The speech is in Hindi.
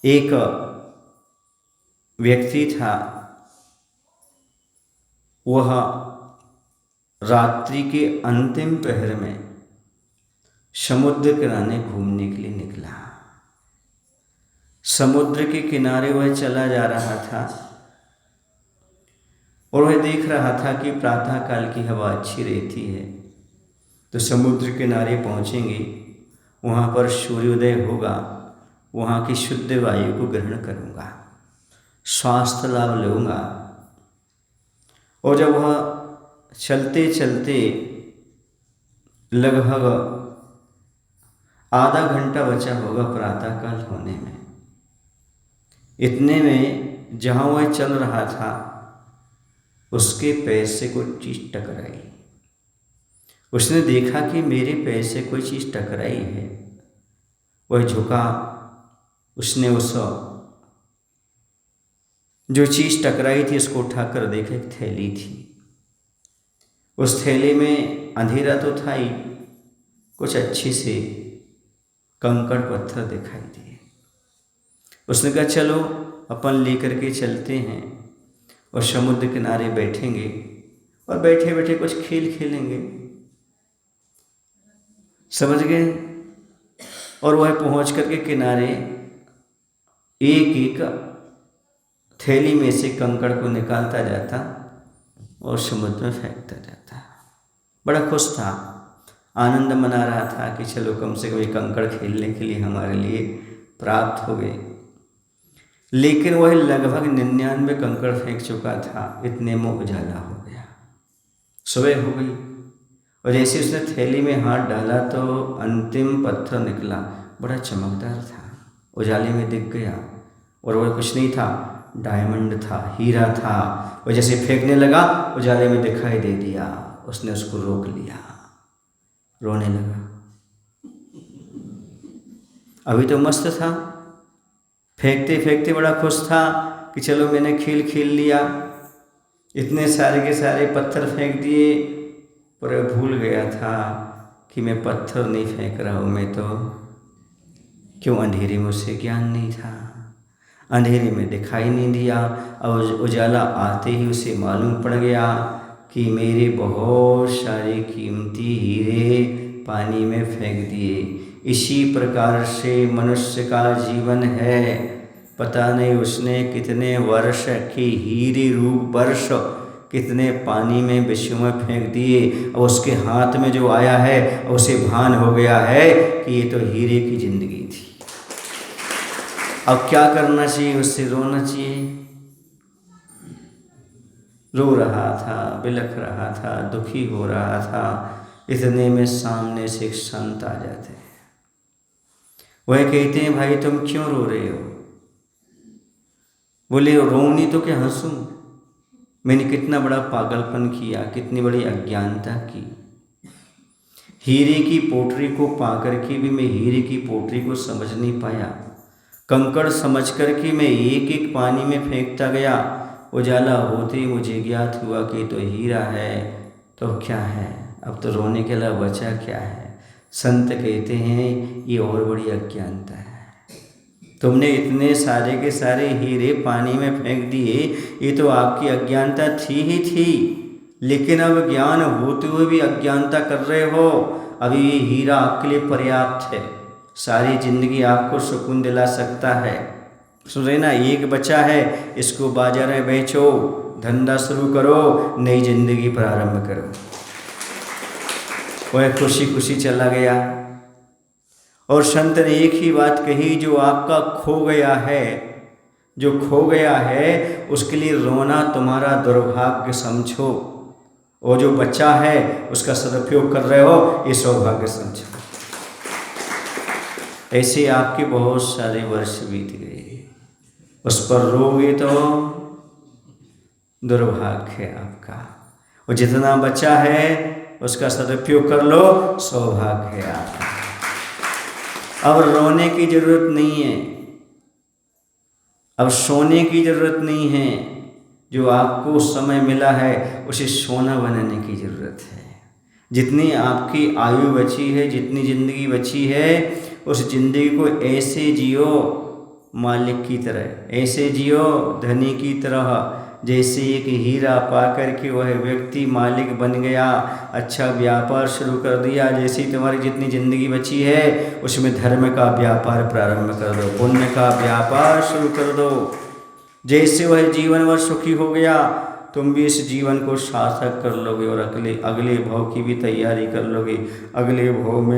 एक व्यक्ति था, वह रात्रि के अंतिम पहर में समुद्र किनारे घूमने के लिए निकला। समुद्र के किनारे वह चला जा रहा था और वह देख रहा था कि प्रातःकाल की हवा अच्छी रहती है, तो समुद्र किनारे पहुँचेंगे, वहाँ पर सूर्योदय होगा, वहाँ की शुद्ध वायु को ग्रहण करूँगा, स्वास्थ्य लाभ लूँगा। और जब वह चलते चलते लगभग आधा घंटा बचा होगा प्रातःकाल होने में, इतने में जहाँ वह चल रहा था उसके पैर से कोई चीज़ टकराई। उसने देखा कि मेरे पैर से कोई चीज़ टकराई है। वह झुका, उसने उस जो चीज़ टकराई थी उसको उठाकर देखा, एक थैली थी। उस थैली में अंधेरा तो था ही, कुछ अच्छे से कंकड़ पत्थर दिखाई दिए। उसने कहा चलो अपन लेकर के चलते हैं और समुद्र किनारे बैठेंगे और बैठे बैठे कुछ खेल खेलेंगे, समझ गए। और वह पहुंच करके किनारे एक एक थैली में से कंकड़ को निकालता जाता और समुद्र में फेंकता जाता। बड़ा खुश था, आनंद मना रहा था कि चलो कम से कम ये कंकड़ खेलने के लिए हमारे लिए प्राप्त हो गए। लेकिन वह लगभग 99 कंकड़ फेंक चुका था, इतने में उजाला हो गया, सुबह हो गई। और जैसे उसने थैली में हाथ डाला तो अंतिम पत्थर निकला, बड़ा चमकदार था, उजाले में दिख गया। और वह कुछ नहीं था, डायमंड था, हीरा था। वह जैसे फेंकने लगा, उजाले में दिखाई दे दिया। उसने उसको रोक लिया, रोने लगा। अभी तो मस्त था, फेंकते फेंकते बड़ा खुश था कि चलो मैंने खेल खेल लिया, इतने सारे के सारे पत्थर फेंक दिए। पर भूल गया था कि मैं पत्थर नहीं फेंक रहा हूँ, मैं तो क्यों अंधेरे में उसे ज्ञान नहीं था, अंधेरे में दिखाई नहीं दिया। और उजाला आते ही उसे मालूम पड़ गया कि मेरे बहुत सारे कीमती हीरे पानी में फेंक दिए। इसी प्रकार से मनुष्य का जीवन है, पता नहीं उसने कितने वर्ष के हीरे रूप वर्ष कितने पानी में विश्व में फेंक दिए। और उसके हाथ में जो आया है उसे भान हो गया है कि ये तो हीरे की जिंदगी थी। अब क्या करना चाहिए, उससे रोना चाहिए। रो रहा था, बिलख रहा था, दुखी हो रहा था। इतने में सामने से एक संत आ जाते हैं। वह कहते हैं भाई तुम क्यों रो रहे हो? बोले रोनी तो क्या हंसूं, मैंने कितना बड़ा पागलपन किया, कितनी बड़ी अज्ञानता की। हीरे की पोटरी को पाकर के भी मैं हीरे की पोटरी को समझ नहीं पाया। कंकड़ समझ कर के मैं एक एक पानी में फेंकता गया। उजाला होते ही मुझे ज्ञात हुआ कि तो हीरा है, तो क्या है, अब तो रोने के अलावा बचा क्या है। संत कहते हैं ये और बड़ी अज्ञानता है। तुमने इतने सारे के सारे हीरे पानी में फेंक दिए, ये तो आपकी अज्ञानता थी ही थी। लेकिन अब ज्ञान होते हुए भी अज्ञानता कर रहे हो। अभी ये हीरा आपके लिए पर्याप्त है, सारी जिंदगी आपको सुकून दिला सकता है। सुन रहे ना, एक बचा है, इसको बाजार में बेचो, धंधा शुरू करो, नई जिंदगी प्रारंभ करो। वह खुशी खुशी चला गया। और संत ने एक ही बात कही, जो आपका खो गया है, जो खो गया है उसके लिए रोना तुम्हारा दुर्भाग्य समझो, और जो बच्चा है उसका सदुपयोग कर रहे हो ये सौभाग्य समझो। ऐसे आपके बहुत सारे वर्ष बीत गए, उस पर रोगे तो दुर्भाग्य है आपका। और जितना बचा है उसका सदुपयोग कर लो, सौभाग्य है आपका। अब रोने की जरूरत नहीं है, अब सोने की जरूरत नहीं है। जो आपको समय मिला है उसे सोना बनाने की जरूरत है। जितनी आपकी आयु बची है, जितनी जिंदगी बची है, उस जिंदगी को ऐसे जियो मालिक की तरह, ऐसे जियो धनी की तरह। जैसे एक हीरा पा करके वह व्यक्ति मालिक बन गया, अच्छा व्यापार शुरू कर दिया। जैसे ही तुम्हारी जितनी ज़िंदगी बची है उसमें धर्म का व्यापार प्रारंभ कर दो, पुण्य का व्यापार शुरू कर दो। जैसे वह जीवन भर सुखी हो गया, तुम भी इस जीवन को सार्थक कर लोगे और अगले भव की भी तैयारी कर लोगे। अगले भव में